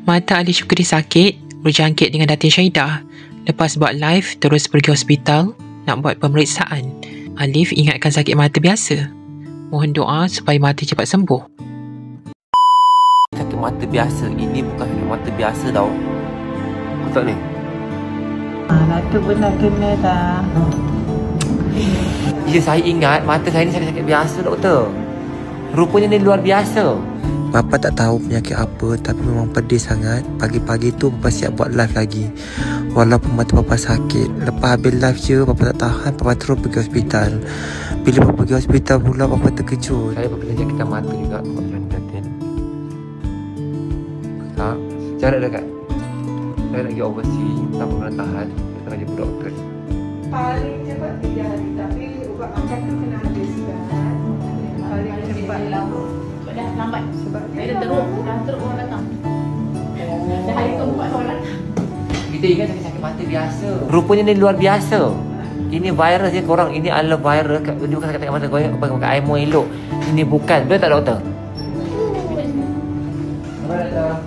Mata Ali Syukri sakit, berjangkit dengan Datin Syahidah. Lepas buat live, terus pergi hospital nak buat pemeriksaan. Alif ingatkan sakit mata biasa. Mohon doa supaya mata cepat sembuh. Sakit mata biasa, ini bukan sakit mata biasa tau. Betul ni? Datuk pun dah kena dah. Ya, saya ingat mata saya ni sakit-sakit biasa, doktor. Rupanya ni luar biasa. Bapa tak tahu penyakit apa, tapi memang pedih sangat. Pagi-pagi tu Bapa siap buat live lagi. Walaupun mata Bapa sakit. Lepas habis live je, Bapa tak tahan, Bapa terus pergi hospital. Bila Bapa pergi hospital pula, Bapa terkejut. Saya berkena jangkitan mata juga. Tak, jarak dekat. Saya nak pergi overseas, tak pernah tahan. Saya tengah jumpa doktor. Paling cepat 3 hari, tapi ubat makan tu kena habis kan. Paling cepat lama. Dah lambat sebab saya dah teruk orang datang. Dah hari keempat orang datang. Kita ingat sakit mata biasa. Rupanya ni luar biasa. Ini virus je korang. Ini adalah virus. Dia bukan sakit mata korang pakai air muar elok. Ini bukan. Betul tak doktor? Apa doktor?